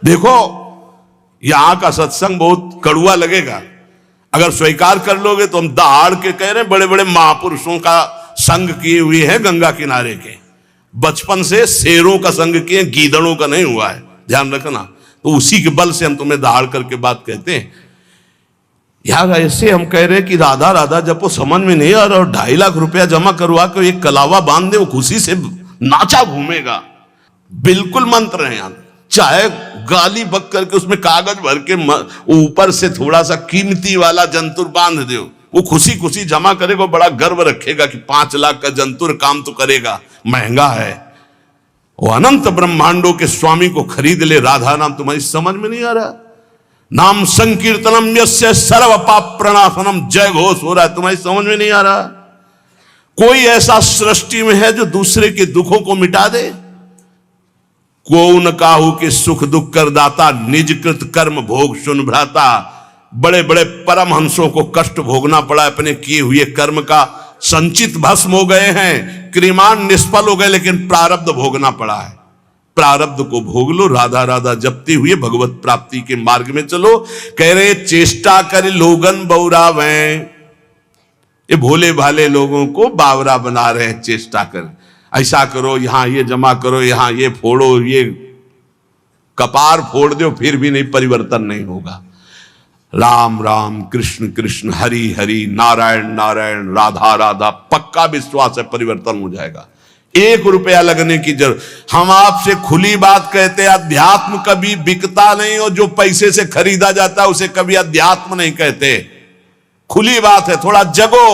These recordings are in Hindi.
देखो, यहां का सत्संग बहुत कड़ुआ लगेगा, अगर स्वीकार कर लोगे तो हम दहाड़ के कह रहे हैं, बड़े बड़े महापुरुषों का संग किए हुए हैं गंगा किनारे के, बचपन से शेरों का संग किए, गीदड़ों का नहीं हुआ है, ध्यान रखना। तो उसी के बल से हम तुम्हें दहाड़ करके बात कहते हैं। यार ऐसे हम कह रहे हैं कि राधा राधा जब वो समझ में नहीं आ रहा, और 2.5 लाख रुपया जमा करवा के एक कलावा बांध दे, वो खुशी से नाचा घूमेगा। बिल्कुल मंत्र है यार, चाहे गाली बक करके उसमें कागज भर के ऊपर से थोड़ा सा कीमती वाला जंतुर बांध दो, वो खुशी खुशी जमा करेगा, बड़ा गर्व रखेगा कि 5 लाख का जंतुर काम तो करेगा, महंगा है। वो अनंत ब्रह्मांडों के स्वामी को खरीद ले, राधा नाम तुम्हारी समझ में नहीं आ रहा। नाम संकीर्तनम यस्य सर्व पाप प्रणाशनम, जय घोष हो रहा है, तुम्हारी समझ में नहीं आ रहा। कोई ऐसा सृष्टि में है जो दूसरे के दुखों को मिटा दे? को न काहू के सुख दुख कर दाता, निज कृत कर्म भोग सुन भ्राता। बड़े बड़े परमहंसों को कष्ट भोगना पड़ा, अपने किए हुए कर्म का संचित भस्म हो गए हैं, क्रिमान निष्फल हो गए, लेकिन प्रारब्ध भोगना पड़ा है। प्रारब्ध को भोग लो, राधा राधा जपते हुए भगवत प्राप्ति के मार्ग में चलो। कह रहे चेष्टा कर लोगन बौरावे, ये भोले भाले लोगों को बावरा बना रहे हैं। चेष्टा कर, ऐसा करो, यहां ये जमा करो, यहां ये फोड़ो, ये कपार फोड़ दो, फिर भी नहीं, परिवर्तन नहीं होगा। राम राम कृष्ण कृष्ण हरि हरि नारायण नारायण राधा राधा, पक्का विश्वास है परिवर्तन हो जाएगा। 1 रुपया लगने की जरूरत। हम आपसे खुली बात कहते हैं, अध्यात्म कभी बिकता नहीं, और जो पैसे से खरीदा जाता है उसे कभी अध्यात्म नहीं कहते। खुली बात है, थोड़ा जगो,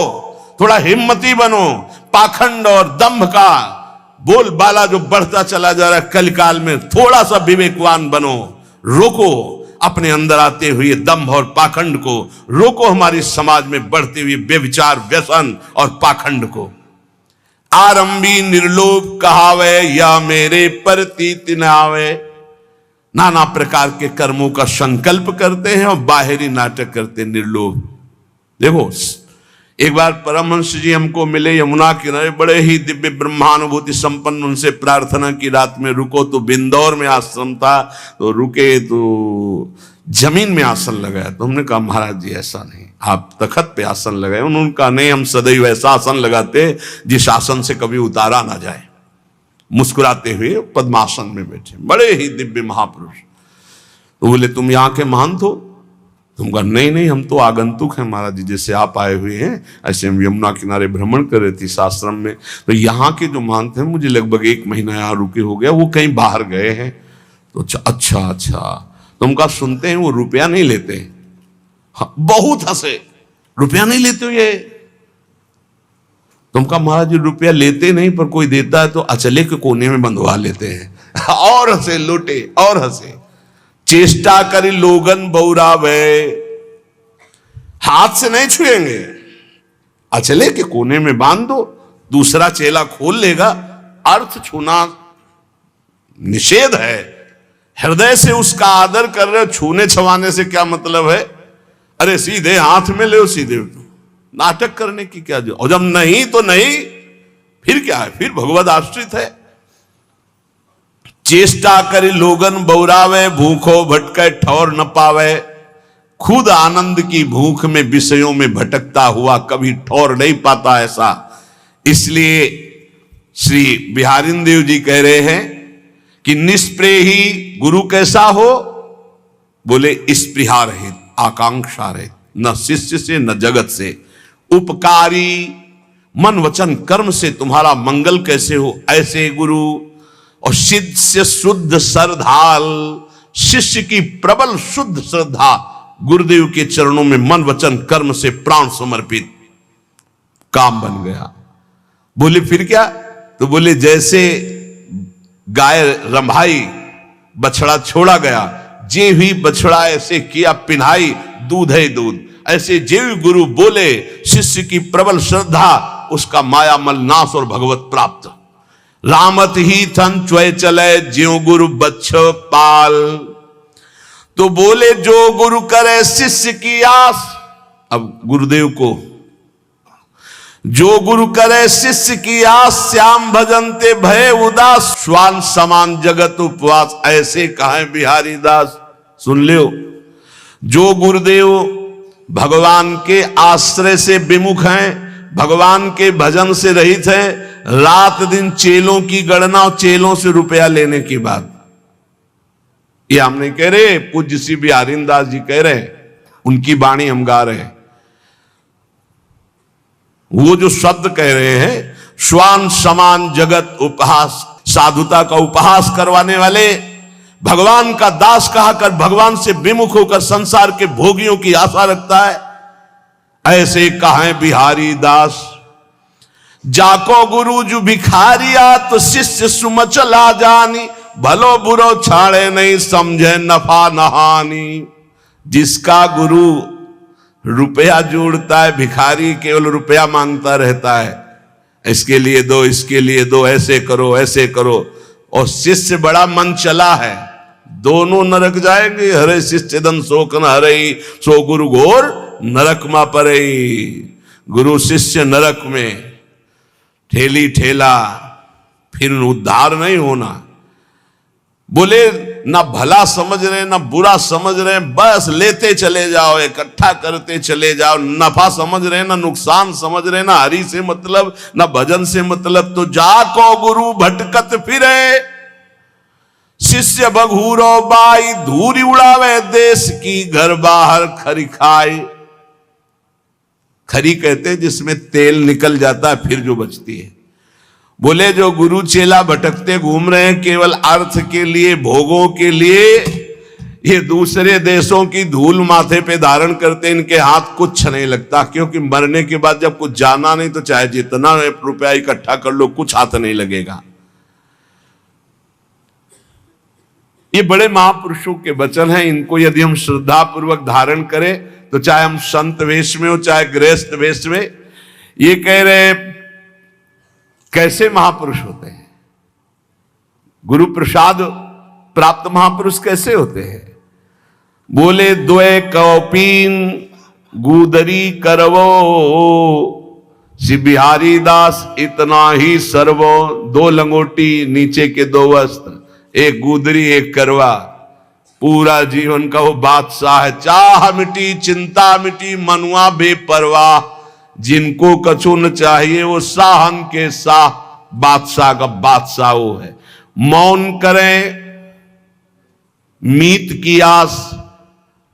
थोड़ा हिम्मती बनो। पाखंड और दंभ का बोलबाला जो बढ़ता चला जा रहा है कलकाल में, थोड़ा सा विवेकवान बनो, रोको अपने अंदर आते हुए दंभ और पाखंड को, रोको हमारी समाज में बढ़ते हुए व्यभिचार व्यसन और पाखंड को। आरंभी निर्लोभ कहावे, या मेरे प्रतीत न आवे। नाना प्रकार के कर्मों का संकल्प करते हैं और बाहरी नाटक करते हैं, निर्लोभ। देखो, एक बार परमहंस जी हमको मिले यमुना किनारे, बड़े ही दिव्य ब्रह्मानुभूति संपन्न। उनसे प्रार्थना की रात में रुको, तो बिंदौर में आश्रम था, तो रुके तो जमीन में आसन लगाया। तो हमने कहा महाराज जी ऐसा नहीं, आप तखत पे आसन लगाए। उन्होंने कहा नहीं, हम सदैव ऐसा आसन लगाते जिस आसन से कभी उतारा ना जाए। मुस्कुराते हुए पद्मासन में बैठे, बड़े ही दिव्य महापुरुष। तो बोले तुम यहाँ के महंत हो? तुम कहा नहीं नहीं, हम तो आगंतुक हैं महाराज जी, जैसे आप आए हुए हैं ऐसे हम यमुना किनारे भ्रमण कर रहे थे आश्रम में। तो यहाँ के जो महंत हैं, मुझे लगभग 1 महीना यहाँ रुके हो गया, वो कहीं बाहर गए हैं। तो अच्छा अच्छा, तुम कहा सुनते हैं वो रुपया नहीं लेते? हाँ, बहुत हंसे, रुपया नहीं लेते हो ये? तुम कहा महाराज जी रुपया लेते नहीं, पर कोई देता है तो अचले के कोने में बंधवा लेते हैं। और हंसे, लूटे और हंसे। चेष्टा करी लोगन बौरावे, हाथ से नहीं छुएंगे, अचले के कोने में बांध दो, दूसरा चेला खोल लेगा। अर्थ छूना निषेध है, हृदय से उसका आदर कर रहे हो, छूने छवाने से क्या मतलब है? अरे सीधे हाथ में ले, सीधे नाटक करने की क्या जो, और जब नहीं तो नहीं, फिर क्या है? फिर भगवद आश्रित है। चेष्टा करी लोगन बौरावे, भूखो भटके ठौर न पावे। खुद आनंद की भूख में विषयों में भटकता हुआ कभी ठौर नहीं पाता ऐसा। इसलिए श्री बिहारिन देव जी कह रहे हैं कि निष्प्रेही गुरु कैसा हो? बोले स्पृहा रहित, आकांक्षा रहित, न शिष्य से न जगत से। उपकारी मन वचन कर्म से तुम्हारा मंगल कैसे हो? ऐसे गुरु। और शिष्य शुद्ध श्रद्धाल, शिष्य की प्रबल शुद्ध श्रद्धा, गुरुदेव के चरणों में मन वचन कर्म से प्राण समर्पित, काम बन गया। बोले फिर क्या? तो बोले जैसे गाय रंभाई, बछड़ा छोड़ा गया, जे भी बछड़ा ऐसे किया पिन्हाई, दूध है दूध। ऐसे जेव गुरु बोले, शिष्य की प्रबल श्रद्धा, उसका मायामल नाश और भगवत प्राप्त। रामत ही थन च्वय चले, ज्यों गुरु बच्छ पाल। तो बोले जो गुरु करे शिष्य की आस। अब गुरुदेव को जो गुरु करे शिष्य की आस, श्याम भजनते भय उदास, श्वान समान जगत उपवास, ऐसे कहे बिहारी दास। सुन लियो, जो गुरुदेव भगवान के आश्रय से विमुख हैं, भगवान के भजन से रहित हैं, रात दिन चेलों की गणना और चेलों से रुपया लेने की बात, ये हम नहीं कह रहे, पूज्य श्री बिहारी दास जी कह रहे हैं, उनकी वाणी हम गा रहे हैं। वो जो शब्द कह रहे हैं, श्वान समान जगत उपहास, साधुता का उपहास करवाने वाले, भगवान का दास कहा कर भगवान से विमुख होकर संसार के भोगियों की आशा रखता है, ऐसे कहे बिहारी दास। जाको गुरु जो भिखारिया, तो शिष्य सुमचला जानी, भलो बुरो छाड़े नहीं समझे नफा नहानी। जिसका गुरु रुपया जोड़ता है, भिखारी केवल रुपया मांगता रहता है, इसके लिए दो, इसके लिए दो, ऐसे करो ऐसे करो, और शिष्य बड़ा मन चला है, दोनों नरक जाएंगे। हरे शिष्य दन शोकन हरई, सो गुरु घोर नरक मा परई। गुरु शिष्य नरक में ठेली ठेला, फिर उद्धार नहीं होना। बोले ना भला समझ रहे ना बुरा समझ रहे, बस लेते चले जाओ, इकट्ठा करते चले जाओ, नफा समझ रहे ना नुकसान समझ रहे, ना हरि से मतलब ना भजन से मतलब, तो जाको गुरु भटकत फिरे, शिष्य बघूरो बाई, धूरी उड़ावे देश की, घर बाहर खरी खाए। खरी कहते हैं जिसमें तेल निकल जाता है फिर जो बचती है। बोले जो गुरु चेला भटकते घूम रहे हैं केवल अर्थ के लिए, भोगों के लिए, ये दूसरे देशों की धूल माथे पे धारण करते, इनके हाथ कुछ नहीं लगता, क्योंकि मरने के बाद जब कुछ जाना नहीं तो चाहे जितना रुपया इकट्ठा कर लो, कुछ हाथ नहीं लगेगा। ये बड़े महापुरुषों के वचन हैं, इनको यदि हम श्रद्धा पूर्वक धारण करें तो चाहे हम संत वेश में हो चाहे गृहस्थ वेश में। ये कह रहे कैसे महापुरुष होते हैं, गुरु प्रसाद प्राप्त महापुरुष कैसे होते हैं। बोले द्वय कौपीन गुदरी करवो, श्री बिहारी दास इतना ही सर्वो। दो लंगोटी नीचे के दो वस्त्र, एक गुदरी एक करवा, पूरा जीवन का वो बादशाह है। चाह मिटी चिंता मिटी मनुआ बेपरवाह, जिनको कछु न चाहिए वो साहन के साह, बादशाह का बादशाह वो है। मौन करें मीत की आस,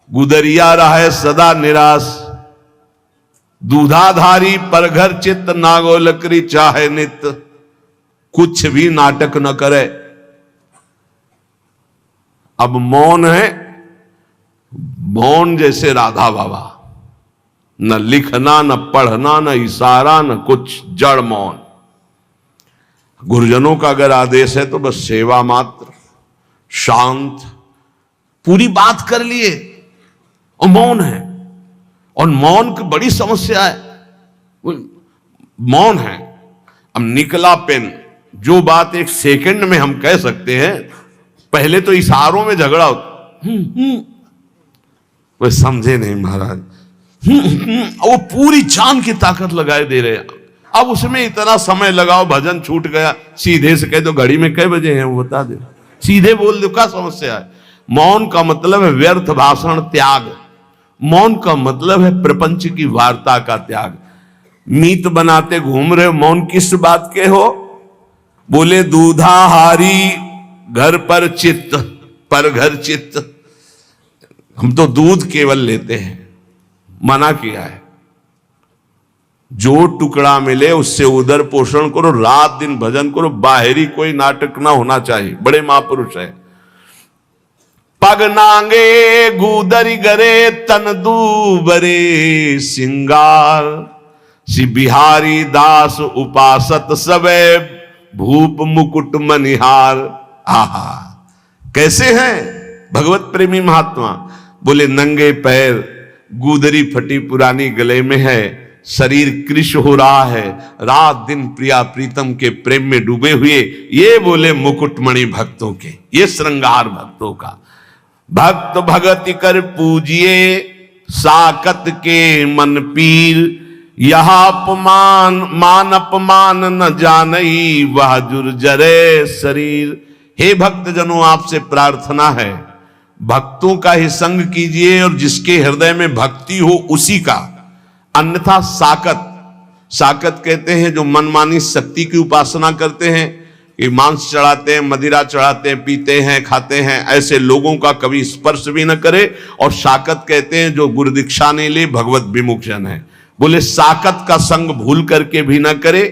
गुदरिया रहे सदा निराश। दूधाधारी पर घर चित्त, नागो लकड़ी चाहे नित। कुछ भी नाटक न करे। अब मौन है, मौन जैसे राधा बाबा, न लिखना न पढ़ना न इशारा न कुछ, जड़ मौन। गुरुजनों का अगर आदेश है तो बस सेवा मात्र, शांत, पूरी बात कर लिए और मौन है। और मौन की बड़ी समस्या है, मौन है। अब निकला पेन, जो बात एक सेकंड में हम कह सकते हैं, पहले तो इशारों में झगड़ा होता। वो समझे नहीं महाराज, वो पूरी जान की ताकत लगाए दे रहे हैं। अब उसमें इतना समय लगाओ, भजन छूट गया, सीधे से कह दो घड़ी में कई बजे हैं वो बता दे, सीधे बोल दो, क्या समस्या है। मौन का मतलब है व्यर्थ भाषण त्याग, मौन का मतलब है प्रपंच की वार्ता का त्याग। मीत बनाते घूम रहे हो, मौन किस बात के हो। बोले दूधाहारी घर पर चित्त, पर घर चित्त। हम तो दूध केवल लेते हैं, मना किया है। जो टुकड़ा मिले उससे उदर पोषण करो, रात दिन भजन करो, बाहरी कोई नाटक ना होना चाहिए। बड़े महापुरुष है। पग नांगे गुदरी गरे, तन दूबरे सिंगार। श्री बिहारी दास उपासत सबे, भूप मुकुट मनिहार। आहा, कैसे हैं भगवत प्रेमी महात्मा। बोले नंगे पैर, गुदरी फटी पुरानी गले में है, शरीर कृश हो रहा है, रात दिन प्रिया प्रीतम के प्रेम में डूबे हुए। ये बोले मुकुटमणि भक्तों के, ये श्रृंगार भक्तों का। भक्त भगति कर पूजिए, साकत के मन पीर। यह अपमान मान अपमान न जानई वह जुर्जरे शरीर। हे भक्तजनों, आपसे प्रार्थना है, भक्तों का ही संग कीजिए और जिसके हृदय में भक्ति हो उसी का। अन्यथा साकत, साकत कहते हैं जो मनमानी शक्ति की उपासना करते हैं, कि मांस चढ़ाते हैं, मदिरा चढ़ाते हैं, पीते हैं, खाते हैं, ऐसे लोगों का कभी स्पर्श भी न करे। और साकत कहते हैं जो गुरु दीक्षा नहीं ले, भगवत विमुख जन है। बोले साकत का संग भूल करके भी न करे।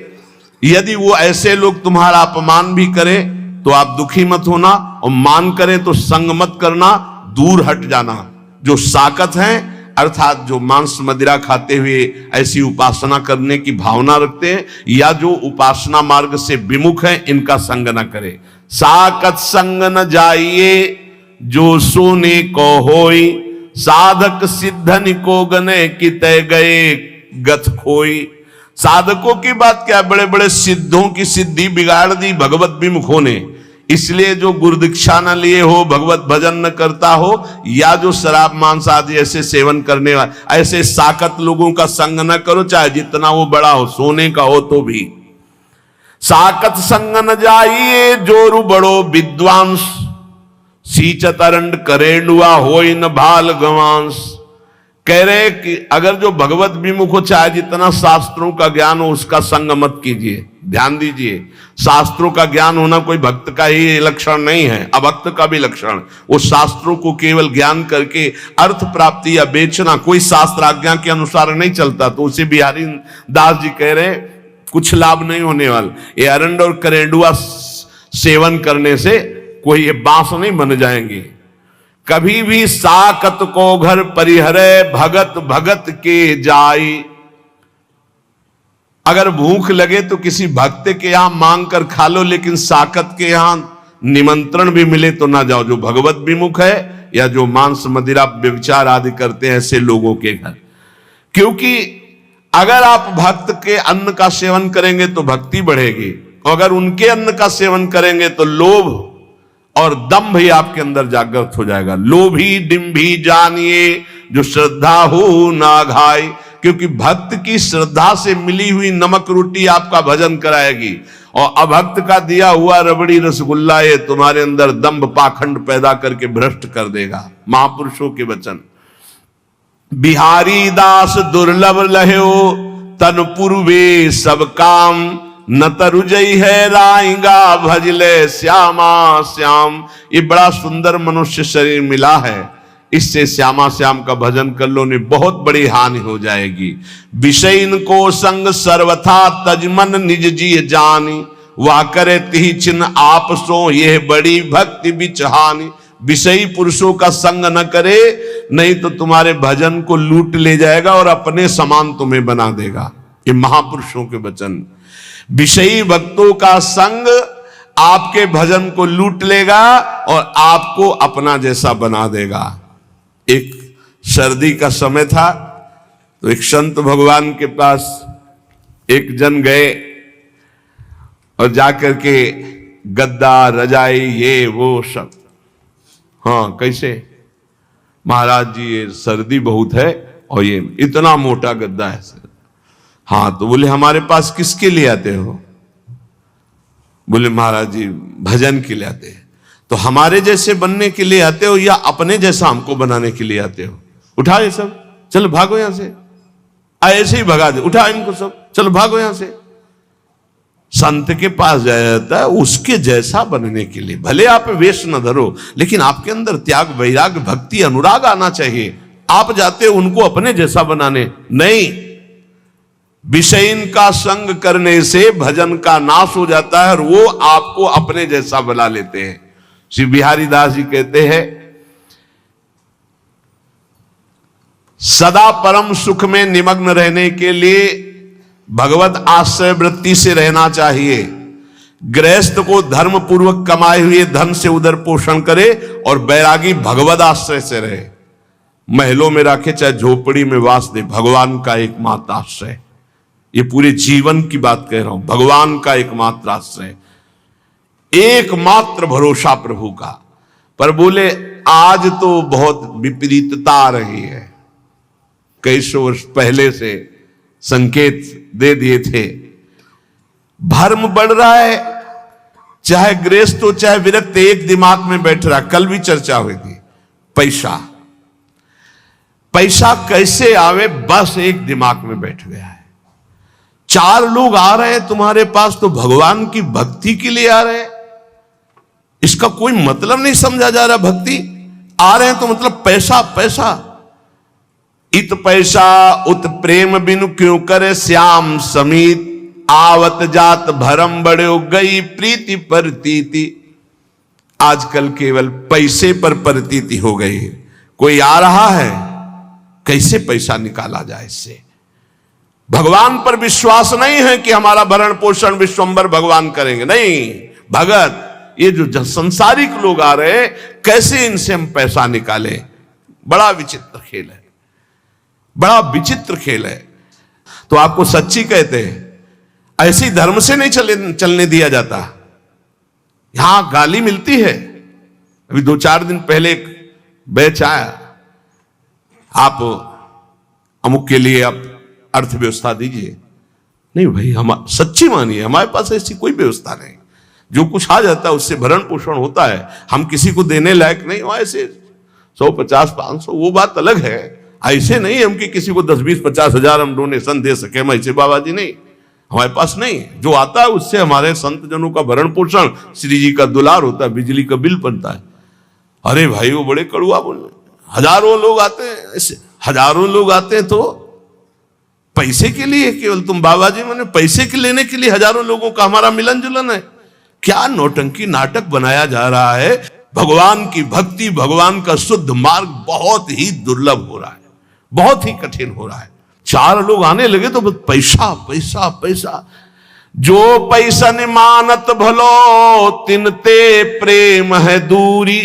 यदि वो ऐसे लोग तुम्हारा अपमान भी करें तो आप दुखी मत होना, और मान करें तो संग मत करना, दूर हट जाना। जो साकत हैं अर्थात जो मांस मदिरा खाते हुए ऐसी उपासना करने की भावना रखते हैं, या जो उपासना मार्ग से विमुख हैं, इनका संग न करे। साकत संग न जाइए जो सोने को होई, साधक सिद्धन को गने की तय गए गथ खोई। साधकों की बात क्या, बड़े बड़े सिद्धों की सिद्धि बिगाड़ दी भगवत विमुखों ने। इसलिए जो गुरु दीक्षा न लिए हो, भगवत भजन न करता हो, या जो शराब मांस आदि ऐसे सेवन करने वाले, ऐसे साकत लोगों का संग न करो, चाहे जितना वो बड़ा हो, सोने का हो तो भी। साकत संग न जाइए जोरु बड़ो विद्वांस, सींचत अरंड करेंडुआ होई न भाल गवांस। कह रहे कि अगर जो भगवत विमुख हो, चाहे जितना शास्त्रों का ज्ञान हो, उसका संग मत कीजिए। ध्यान दीजिए, शास्त्रों का ज्ञान होना कोई भक्त का ही लक्षण नहीं है, अभक्त का भी लक्षण। वो शास्त्रों को केवल ज्ञान करके अर्थ प्राप्ति या बेचना कोई शास्त्र आज्ञा के अनुसार नहीं चलता, तो उसे बिहारी दास जी कह रहे कुछ लाभ नहीं होने वाला। ये अरंड और करेंडुआ सेवन करने से कोई ये बांस नहीं बन जाएंगे। कभी भी साकत को घर परिहरे भगत भगत के जाई। अगर भूख लगे तो किसी भक्त के यहां मांग कर खा लो, लेकिन साकत के यहां निमंत्रण भी मिले तो ना जाओ, जो भगवत विमुख है या जो मांस मदिरा व्यभिचार आदि करते हैं ऐसे लोगों के घर। क्योंकि अगर आप भक्त के अन्न का सेवन करेंगे तो भक्ति बढ़ेगी, और अगर उनके अन्न का सेवन करेंगे तो लोभ और दंभ ही आपके अंदर जागृत हो जाएगा। लोभी डिंभी जानिए जो श्रद्धा हो ना घाई। क्योंकि भक्त की श्रद्धा से मिली हुई नमक रोटी आपका भजन कराएगी, और अभक्त का दिया हुआ रबड़ी रसगुल्ला ये तुम्हारे अंदर दंभ पाखंड पैदा करके भ्रष्ट कर देगा। महापुरुषों के वचन। बिहारी दास दुर्लभ लह्यो तन पूर्वे सब काम, न तरुजई है राइंगा भजले श्यामा श्याम। ये बड़ा सुंदर मनुष्य शरीर मिला है, इससे श्यामा श्याम का भजन कर लो, ने बहुत बड़ी हानि हो जाएगी। विषय इनको संग सर्वथा तजमन निज जी जानी, वह करे तिहि चिन्ह आप सो यह बड़ी भक्ति बिचहानी। विषयी पुरुषों का संग न करे, नहीं तो तुम्हारे भजन को लूट ले जाएगा और अपने समान तुम्हें बना देगा। ये महापुरुषों के वचन। विषयी भक्तों का संग आपके भजन को लूट लेगा और आपको अपना जैसा बना देगा। एक सर्दी का समय था, तो एक संत भगवान के पास एक जन गए और जाकर के गद्दा रजाई ये वो सब, हाँ कैसे महाराज जी ये सर्दी बहुत है और ये इतना मोटा गद्दा है सर। हाँ, तो बोले हमारे पास किसके लिए आते हो? बोले महाराज जी भजन के लिए आते हैं। तो हमारे जैसे बनने के लिए आते हो या अपने जैसा हमको बनाने के लिए आते हो? उठा ये सब, चलो भागो यहां से। ऐसे ही भगा दे, उठा इनको सब, चलो भागो यहां से। संत के पास जाया जाता है उसके जैसा बनने के लिए। भले आप वेश न धरो, लेकिन आपके अंदर त्याग वैराग भक्ति अनुराग आना चाहिए। आप जाते हो उनको अपने जैसा बनाने, नहीं। विषयीन का संग करने से भजन का नाश हो जाता है और वो आपको अपने जैसा बना लेते हैं। श्री बिहारी दास जी कहते हैं, सदा परम सुख में निमग्न रहने के लिए भगवत आश्रय वृत्ति से रहना चाहिए। गृहस्थ को धर्म पूर्वक कमाए हुए धन से उदर पोषण करे और बैरागी भगवत आश्रय से रहे। महलों में रखे चाहे झोपड़ी में वास दे, भगवान का एकमात्र आश्रय। ये पूरे जीवन की बात कह रहा हूं, भगवान का एकमात्र आश्रय, एकमात्र भरोसा प्रभु का। पर बोले आज तो बहुत विपरीतता आ रही है। कई सौ वर्ष पहले से संकेत दे दिए थे। भर्म बढ़ रहा है, चाहे गृहस्थ हो चाहे विरक्त, एक दिमाग में बैठ रहा। कल भी चर्चा हुई थी, पैसा पैसा कैसे आवे, बस एक दिमाग में बैठ गया है। 4 लोग आ रहे हैं तुम्हारे पास तो भगवान की भक्ति के लिए आ रहे हैं, इसका कोई मतलब नहीं समझा जा रहा। भक्ति आ रहे हैं तो मतलब पैसा पैसा। इत पैसा उत प्रेम बिनु क्यों करे श्याम समीत, आवत जात भरम बड़े गई प्रीति प्रतीति। आजकल केवल पैसे पर प्रतीति हो गई है। कोई आ रहा है, कैसे पैसा निकाला जाए इससे। भगवान पर विश्वास नहीं है कि हमारा भरण पोषण विश्वंभर भगवान करेंगे, नहीं। भगत ये जो संसारिक लोग आ रहे हैं, कैसे इनसे हम पैसा निकालें। बड़ा विचित्र खेल है, बड़ा विचित्र खेल है। तो आपको सच्ची कहते हैं, ऐसी धर्म से नहीं चलने दिया जाता। यहां गाली मिलती है। अभी 2-4 दिन पहले एक बैच आया, आप अमुक के लिए आप अर्थव्यवस्था दीजिए। नहीं भाई, हम सच्ची मानिए, हमारे पास ऐसी कोई व्यवस्था नहीं। जो कुछ आ जाता है उससे भरण पोषण होता है, हम किसी को देने लायक नहीं। ऐसे 100, 50, 500 वो बात अलग है। ऐसे नहीं हम कि किसी को 10, 20, 50 हजार हम डोनेशन दे सके, हम ऐसे बाबा जी नहीं, हमारे पास नहीं। जो आता है उससे हमारे संत जनों का भरण पोषण, श्री जी का दुलार होता है, बिजली का बिल बनता है। अरे भाई वो बड़े कड़ुआ बोल, हजारों लोग आते हैं, ऐसे हजारों लोग आते हैं तो पैसे के लिए, केवल तुम बाबा जी मैंने पैसे के लेने के लिए हजारों लोगों का हमारा मिलन जुलन है। क्या नौटंकी नाटक बनाया जा रहा है। भगवान की भक्ति, भगवान का शुद्ध मार्ग बहुत ही दुर्लभ हो रहा है, बहुत ही कठिन हो रहा है। 4 लोग आने लगे तो बस पैसा पैसा पैसा। जो पैसन मानत भलो तिनते प्रेम है दूरी,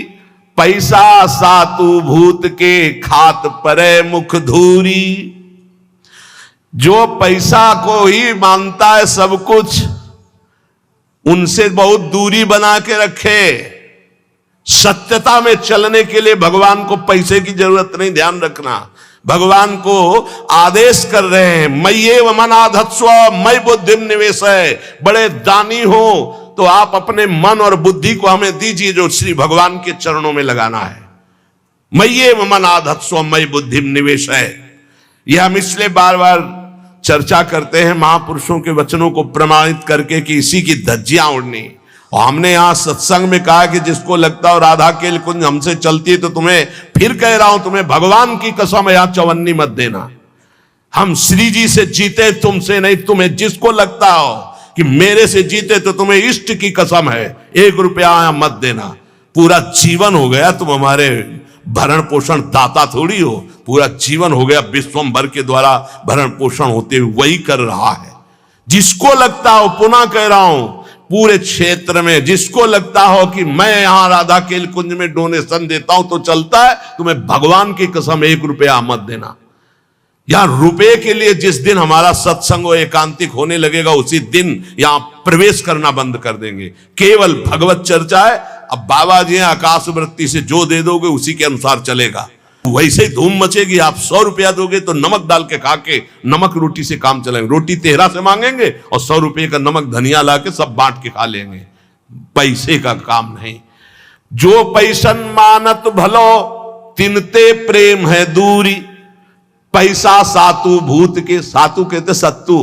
पैसा सातु भूत के खात परे मुख धूरी। जो पैसा को ही मानता है सब कुछ, उनसे बहुत दूरी बना के रखे। सत्यता में चलने के लिए भगवान को पैसे की जरूरत नहीं, ध्यान रखना। भगवान को आदेश कर रहे हैं, मय्येव मनाधत्स्व मयि बुद्धिम निवेशय। बड़े दानी हो तो आप अपने मन और बुद्धि को हमें दीजिए, जो श्री भगवान के चरणों में लगाना है। मय्येव मनाधत्स्व मयि बुद्धिम निवेशय। यह हम इसलिए बार बार चर्चा करते हैं महापुरुषों के वचनों को प्रमाणित करके कि इसी की धज्जियां उड़नी। और हमने यहां सत्संग में कहा कि जिसको लगता हो राधा केल कुंज हमसे चलती है, तो तुम्हें फिर कह रहा हूं, तुम्हें भगवान की कसम है, यहां चवन्नी मत देना। हम श्री जी से जीते, तुमसे नहीं। तुम्हें जिसको लगता हो कि मेरे से जीते तो तुम्हें इष्ट की कसम है, 1 रुपया यहां मत देना। पूरा जीवन हो गया तुम हमारे भरण पोषण दाता थोड़ी हो, पूरा जीवन हो गया विश्वंभर के द्वारा भरण पोषण होते हुए वही कर रहा है। जिसको लगता हो, पुनः कह रहा हूं, पूरे क्षेत्र में जिसको लगता हो कि मैं यहां राधा केल कुंज में डोनेशन देता हूं तो चलता है, तुम्हें भगवान की कसम 1 रुपया मत देना। यहां रुपए के लिए जिस दिन हमारा सत्संग एकांतिक होने लगेगा, उसी दिन यहां प्रवेश करना बंद कर देंगे। केवल भगवत चर्चा है। अब बाबा जी आकाश वृत्ति से जो दे दोगे उसी के अनुसार चलेगा। वैसे ही धूम मचेगी। आप 100 रुपया दोगे तो नमक डाल के खा के नमक रोटी से काम चलाएंगे। रोटी तेहरा से मांगेंगे और 100 रुपये का नमक धनिया ला के सब बांट के खा लेंगे। पैसे का काम नहीं। जो पैसन मानत भलो तिनते प्रेम है दूरी, पैसा सातु भूत के। सातु कहते सत्तू,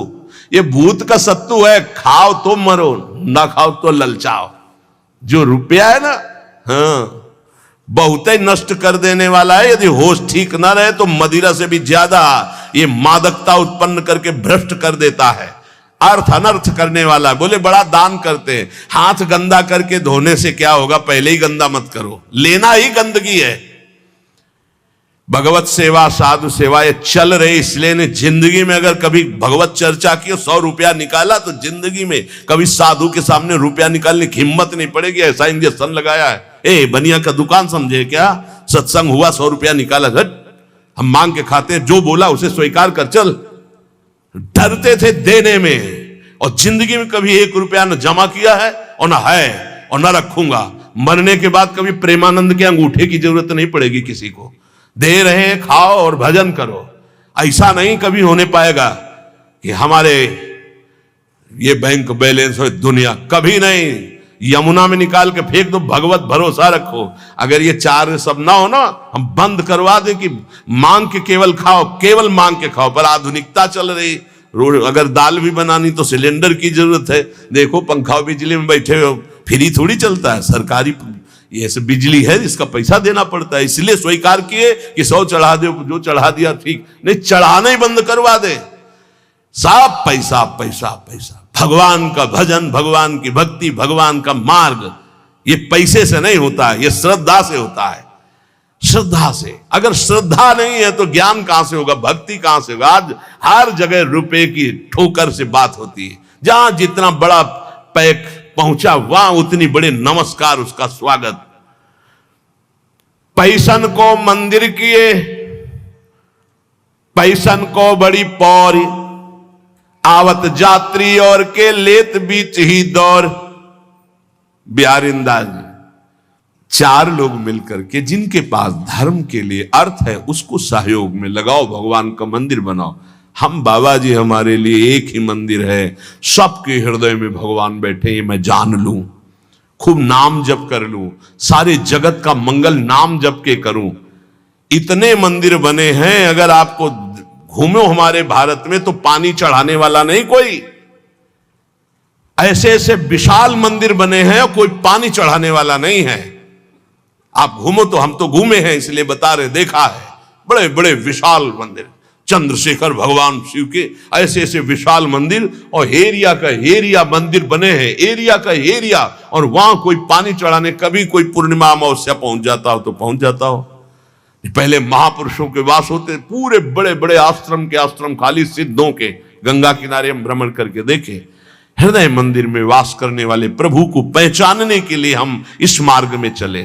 ये भूत का सत्तू है। खाओ तो मरो, ना खाओ तो ललचाओ। जो रुपया है ना, हाँ, बहुत ही नष्ट कर देने वाला है। यदि होश ठीक ना रहे तो मदिरा से भी ज्यादा ये मादकता उत्पन्न करके भ्रष्ट कर देता है। अर्थ अनर्थ करने वाला। बोले बड़ा दान करते हैं, हाथ गंदा करके धोने से क्या होगा, पहले ही गंदा मत करो। लेना ही गंदगी है। भगवत सेवा, साधु सेवा ये चल रही, इसलिए ने जिंदगी में अगर कभी भगवत चर्चा की, 100 रुपया निकाला तो जिंदगी में कभी साधु के सामने रुपया निकालने की हिम्मत नहीं पड़ेगी। ऐसा इंजेक्शन लगाया है। ए बनिया का दुकान समझे क्या? सत्संग हुआ, 100 रुपया निकाला, झट हम मांग के खाते हैं, जो बोला उसे स्वीकार कर चल। डरते थे देने में। और जिंदगी में कभी 1 रुपया न जमा किया है और न है और न रखूंगा। मरने के बाद कभी प्रेमानंद के अंगूठे की जरूरत नहीं पड़ेगी किसी को। दे रहे हैं, खाओ और भजन करो। ऐसा नहीं कभी होने पाएगा। कि हमारे ये बैंक बैलेंस हो, दुनिया कभी नहीं। यमुना में निकाल के फेंक दो, भगवत भरोसा रखो। अगर ये चार सब ना हो ना, हम बंद करवा दें कि मांग के केवल खाओ, केवल मांग के खाओ। पर आधुनिकता चल रही, अगर दाल भी बनानी तो सिलेंडर की जरूरत है। देखो पंखा बिजली में बैठे हो, फ्री थोड़ी चलता है, सरकारी ये सब बिजली है, इसका पैसा देना पड़ता है। इसलिए स्वीकार किए कि 100 चढ़ा दो, जो चढ़ा दिया ठीक, नहीं चढ़ाना ही बंद करवा दे। सब पैसा पैसा पैसा। भगवान का भजन, भगवान की भक्ति, भगवान का मार्ग ये पैसे से नहीं होता है, ये श्रद्धा से होता है। श्रद्धा से, अगर श्रद्धा नहीं है तो ज्ञान कहां से होगा, भक्ति कहां से होगा। आज हर जगह रुपए की ठोकर से बात होती है। जहां जितना बड़ा पैक पहुंचा वहां उतनी बड़े नमस्कार, उसका स्वागत। पैसन को मंदिर किए, पैसन को बड़ी पौरी, आवत जात्री और के लेत बीच ही दौर। बिहारिंदा जी, चार लोग मिलकर के जिनके पास धर्म के लिए अर्थ है उसको सहयोग में लगाओ, भगवान का मंदिर बनाओ। हम बाबा जी हमारे लिए एक ही मंदिर है, सबके हृदय में भगवान बैठे, ये मैं जान लूं, खूब नाम जप कर लूं, सारे जगत का मंगल नाम जप के करूं। इतने मंदिर बने हैं, अगर आपको घूमो हमारे भारत में तो पानी चढ़ाने वाला नहीं कोई। ऐसे ऐसे विशाल मंदिर बने हैं, कोई पानी चढ़ाने वाला नहीं है। आप घूमो तो, हम तो घूमे हैं इसलिए बता रहे, देखा है बड़े बड़े विशाल मंदिर, चंद्रशेखर भगवान शिव के ऐसे ऐसे विशाल मंदिर, और एरिया का एरिया मंदिर बने हैं, एरिया का एरिया। और वहां कोई पानी चढ़ाने, कभी कोई पूर्णिमा अमावस्या पहुंच जाता हो तो पहुंच जाता हो। पहले महापुरुषों के वास होते, पूरे बड़े बड़े आश्रम के आश्रम खाली सिद्धों के, गंगा किनारे हम भ्रमण करके देखे। हृदय मंदिर में वास करने वाले प्रभु को पहचानने के लिए हम इस मार्ग में चले।